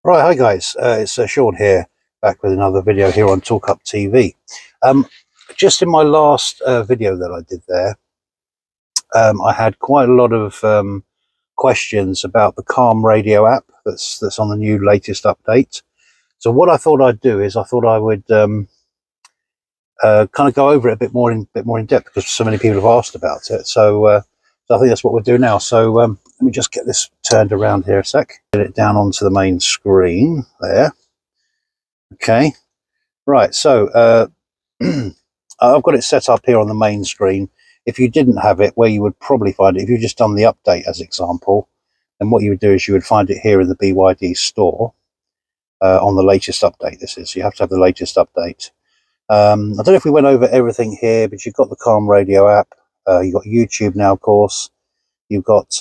Right, hi guys, it's Sean here, back with another video here on Talk Up TV. Just in my last video that I did there, I had quite a lot of questions about the Carm Radio app that's on the new latest update. So what I thought I'd do is I thought I would kind of go over it a bit more in depth because so many people have asked about it. So I think that's what we'll do now. So let me just get this turned around here a sec. Get it down onto the main screen there. Okay. Right, so I've got it set up here on the main screen. If you didn't have it, where you would probably find it, if you've just done the update as example, then what you would do is you would find it here in the BYD store on the latest update. This is, you have to have the latest update. I don't know if we went over everything here, but you've got the Carm Radio app. You've got YouTube now, of course. You've got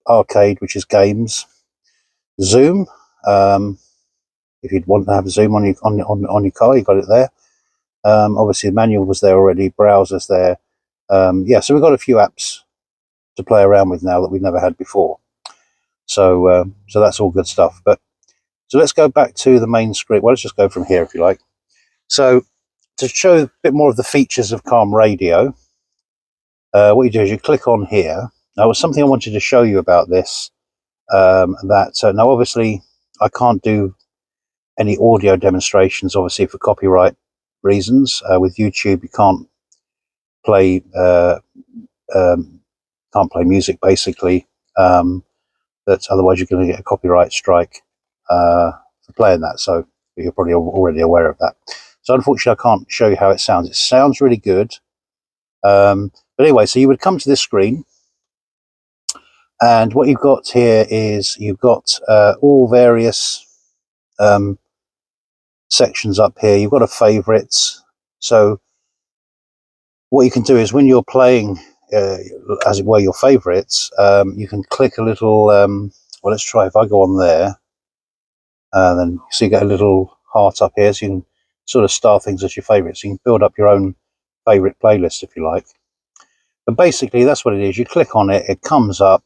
Arcade, which is games. Zoom. If you'd want to have Zoom on your car, you got it there. Obviously, the manual was there already. Browser's there. Yeah, so we've got a few apps to play around with now that we've never had before. So that's all good stuff. So let's go back to the main screen. Well, let's just go from here if you like. So to show a bit more of the features of Carm Radio, what you do is you click on here. Now, was something I wanted to show you about this. Now, obviously, I can't do any audio demonstrations, obviously, for copyright reasons. With YouTube, you can't play music, basically. That otherwise you're going to get a copyright strike for playing that. So you're probably already aware of that. So unfortunately, I can't show you how it sounds. It sounds really good. But anyway, so you would come to this screen, and what you've got here is you've got all various sections up here. You've got a favorites. So what you can do is when you're playing, as it were, your favorites, you can click a little, well, let's try, if I go on there, then so you get a little heart up here, so you can sort of star things as your favorites. So you can build up your own favorite playlist if you like. But basically that's what it is. You click on it, it comes up,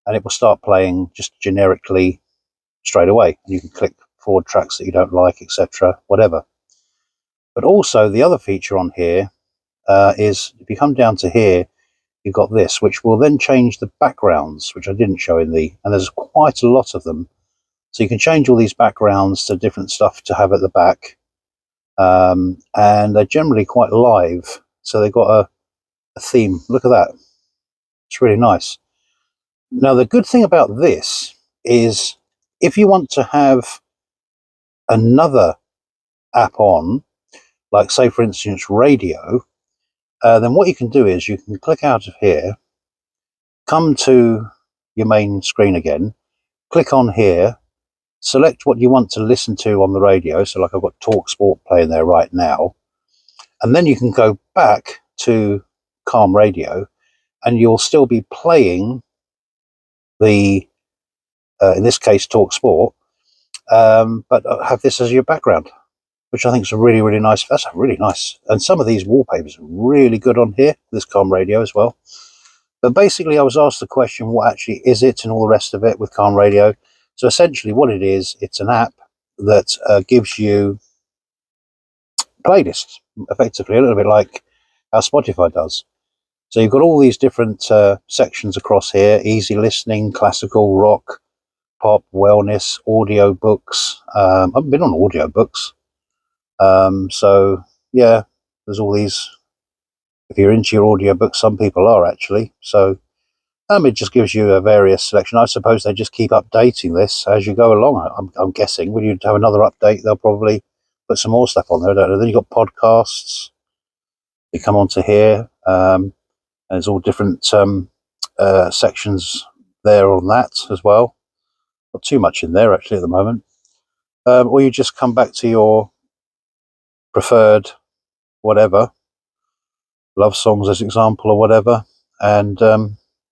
and it will start playing just generically straight away. You can click forward tracks that you don't like, etc., whatever. But also the other feature on here is if you come down to here, you've got this, which will then change the backgrounds, which I didn't show in and there's quite a lot of them. So you can change all these backgrounds to different stuff to have at the back. And they're generally quite live. So they've got a theme. Look at that. It's really nice. Now, the good thing about this is if you want to have another app on, like say, for instance, radio, then what you can do is you can click out of here, come to your main screen again, click on here, select what you want to listen to on the radio. So like I've got Talk Sport playing there right now. And then you can go back to Carm Radio and you'll still be playing the, in this case, Talk Sport, but have this as your background, which I think is a really, really nice. That's a really nice. And some of these wallpapers are really good on here, this Carm Radio as well. But basically, I was asked the question, what actually is it and all the rest of it with Carm Radio? So essentially what it is, it's an app that gives you playlists, effectively, a little bit like how Spotify does. So you've got all these different sections across here: easy listening, classical, rock, pop, wellness, audio books. I've been on audio books. So yeah, there's all these. If you're into your audio books, some people are actually. So it just gives you a various selection. I suppose they just keep updating this as you go along. I'm guessing when you have another update, they'll probably put some more stuff on there. I don't know. Then you've got podcasts. You come onto here. And there's all different sections there on that as well. Not too much in there actually at the moment. Or you just come back to your preferred whatever, love songs as example or whatever, and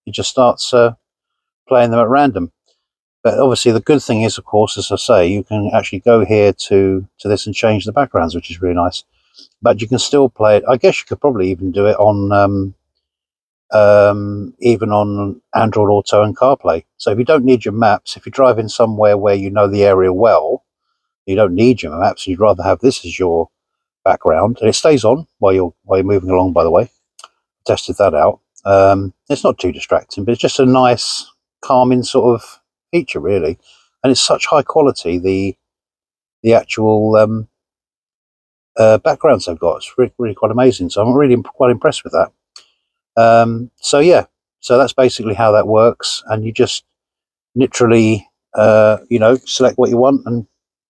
it just starts playing them at random. But obviously the good thing is, of course, as I say, you can actually go here to this and change the backgrounds, which is really nice. But you can still play it. I guess you could probably even do it on even on Android Auto and CarPlay. So if you don't need your maps, if you're driving somewhere where you know the area well, you don't need your maps, you'd rather have this as your background, and it stays on while you're moving along, by the way. Tested that out. It's not too distracting, but it's just a nice calming sort of feature, really, and it's such high quality, the actual backgrounds they've got. It's really quite amazing, so I'm really quite impressed with that. So yeah, so that's basically how that works, and you just literally select what you want, and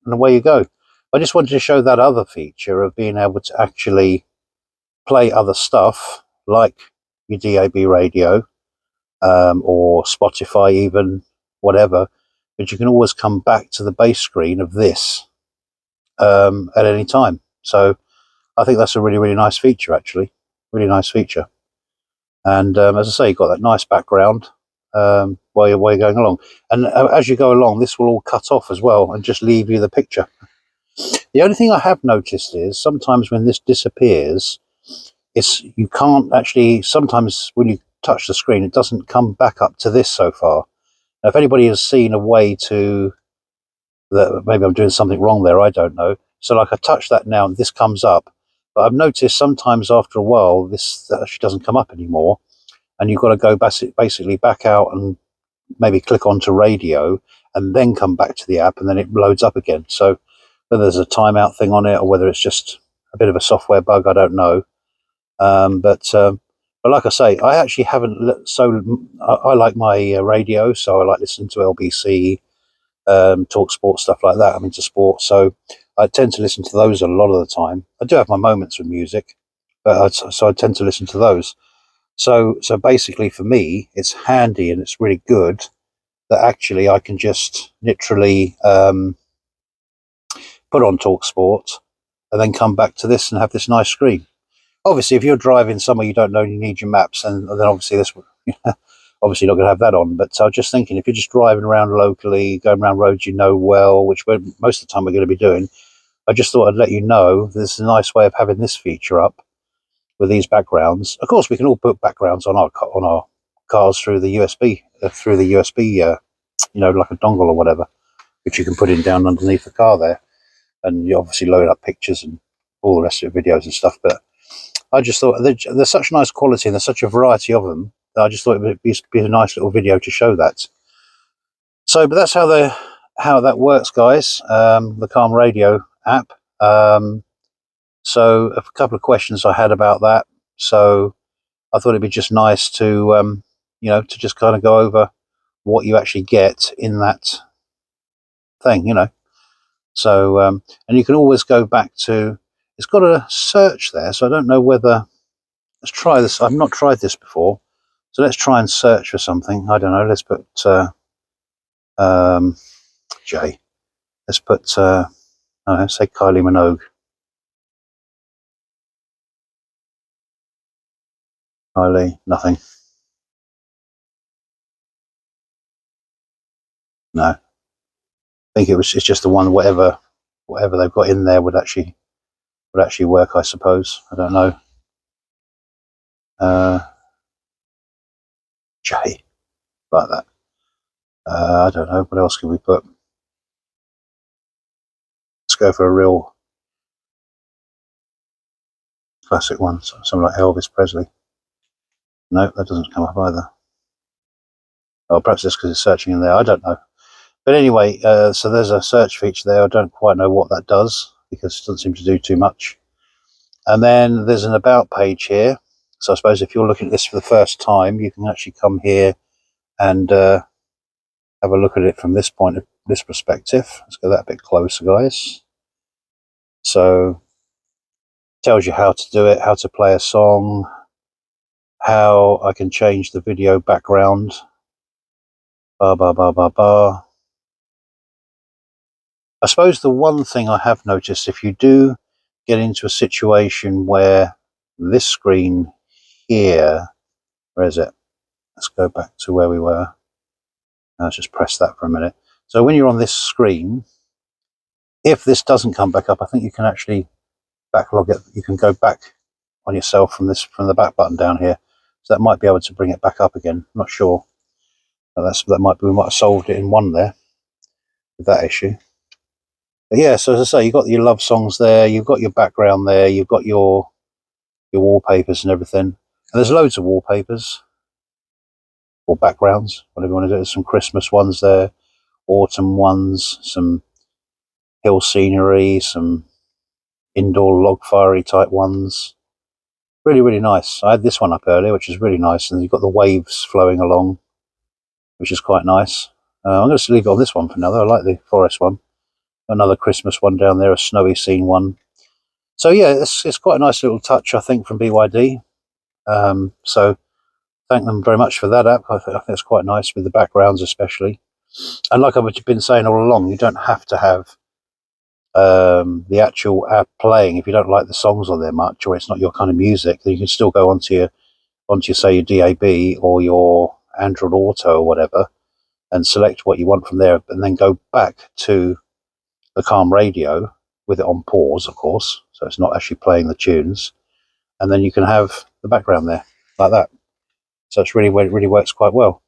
away you go. I just wanted to show that other feature of being able to actually play other stuff like your DAB radio, or Spotify, even whatever, but you can always come back to the base screen of this at any time. So I think that's a really, really nice feature, actually. Really nice feature. And as I say, you've got that nice background while you're going along. And as you go along, this will all cut off as well and just leave you the picture. The only thing I have noticed is sometimes when this disappears, you can't actually, sometimes when you touch the screen, it doesn't come back up to this so far. Now, if anybody has seen a way to that, maybe I'm doing something wrong there, I don't know. So like I touch that now and this comes up, but I've noticed sometimes after a while this actually doesn't come up anymore, and you've got to go basically back out and maybe click onto radio and then come back to the app, and then it loads up again. So whether there's a timeout thing on it or whether it's just a bit of a software bug, I don't know. But like I say, I actually haven't. So I like my radio, so I like listening to LBC, Talk Sport, stuff like that. I'm into sport, so I tend to listen to those a lot of the time. I do have my moments with music, but so I tend to listen to those. So basically, for me, it's handy and it's really good that actually I can just literally put on Talk Sport and then come back to this and have this nice screen. Obviously, if you're driving somewhere you don't know and you need your maps, and then obviously this obviously not going to have that on. But I was just thinking, if you're just driving around locally, going around roads you know well, which most of the time we're going to be doing, I just thought I'd let you know there's a nice way of having this feature up with these backgrounds. Of course, we can all put backgrounds on our cars through the USB, like a dongle or whatever, which you can put in down underneath the car there, and you obviously load up pictures and all the rest of it, videos and stuff. But I just thought there's such nice quality and there's such a variety of them that I just thought it would be a nice little video to show that. So, but that's how that works, guys. The Carm Radio app. So a couple of questions I had about that. So I thought it'd be just nice to to just kind of go over what you actually get in that thing, So and you can always go back to. It's got a search there, so I don't know whether. Let's try this. I've not tried this before, so let's try and search for something. I don't know. Let's put J. Let's put say Kylie Minogue. Kylie, nothing. No, I think it's just the one. Whatever they've got in there would actually work. I suppose. I don't know. J, like that. I don't know. What else can we put? Let's go for a real classic one. Something like Elvis Presley. No, that doesn't come up either. Oh, perhaps it's because it's searching in there. I don't know. But anyway, so there's a search feature there. I don't quite know what that does because it doesn't seem to do too much. And then there's an about page here. So I suppose if you're looking at this for the first time, you can actually come here and have a look at it from this perspective. Let's go that a bit closer, guys. So it tells you how to do it, how to play a song, how I can change the video background. I suppose the one thing I have noticed, if you do get into a situation where this screen here, where is it? Let's go back to where we were. Let's just press that for a minute. So when you're on this screen, if this doesn't come back up, I think you can actually backlog it. You can go back on yourself from the back button down here. So that might be able to bring it back up again. I'm not sure. That might be, we might have solved it in one there with that issue. But yeah, so as I say, you've got your love songs there, you've got your background there, you've got your wallpapers and everything. And there's loads of wallpapers or backgrounds, whatever you want to do. There's some Christmas ones there, autumn ones, some hill scenery, some indoor log fiery type ones. Really, really nice. I had this one up earlier, which is really nice, and you've got the waves flowing along, which is quite nice. I'm going to leave it on this one for now, though. I like the forest one. Another Christmas one down there, a snowy scene one. So yeah, it's quite a nice little touch, I think, from BYD. So thank them very much for that app. I think it's quite nice with the backgrounds, especially. And like I've been saying all along, you don't have to have the actual app playing if you don't like the songs on there much, or it's not your kind of music. Then you can still go onto your say your DAB or your Android Auto or whatever, and select what you want from there, and then go back to the Carm Radio with it on pause, of course, so it's not actually playing the tunes, and then you can have the background there like that. So it really works quite well.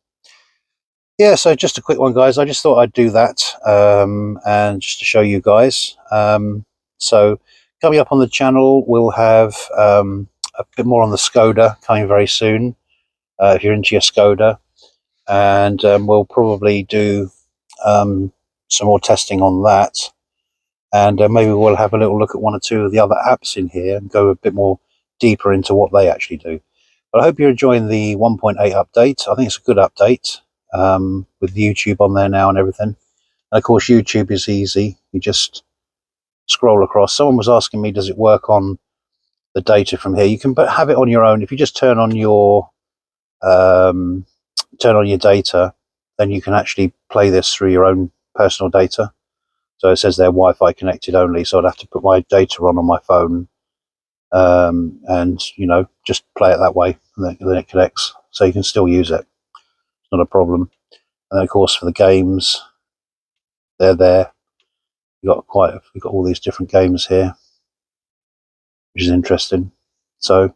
Yeah, so just a quick one, guys. I just thought I'd do that, and just to show you guys. So coming up on the channel, we'll have a bit more on the Skoda coming very soon, if you're into your Skoda, and we'll probably do some more testing on that, and maybe we'll have a little look at one or two of the other apps in here and go a bit more deeper into what they actually do. But I hope you're enjoying the 1.8 update. I think it's a good update, with YouTube on there now and everything. And of course, YouTube is easy. You just scroll across. Someone was asking me, does it work on the data from here? You can have it on your own. If you just turn on your data, then you can actually play this through your own personal data. So it says they're Wi-Fi connected only, so I'd have to put my data on my phone, and just play it that way, and then it connects, so you can still use it. It's not a problem. And then of course for the games, they're there. You've got all these different games here, which is interesting. So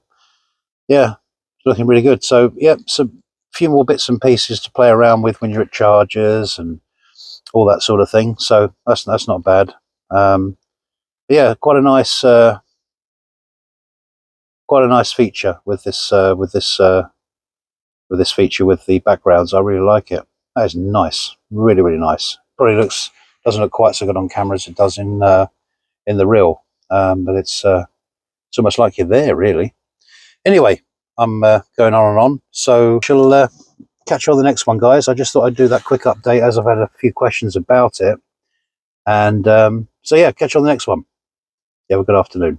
yeah, it's looking really good. So yeah, a few more bits and pieces to play around with when you're at chargers and all that sort of thing. So that's not bad. Yeah, quite a nice feature with this feature with the backgrounds. I really like it. That is nice, really, really nice. Probably doesn't look quite so good on camera as it does in the real, but it's almost like you're there, really. Anyway, I'm going on and on, so shall catch you on the next one, guys. I just thought I'd do that quick update as I've had a few questions about it, and so yeah, catch you on the next one. You have a good afternoon.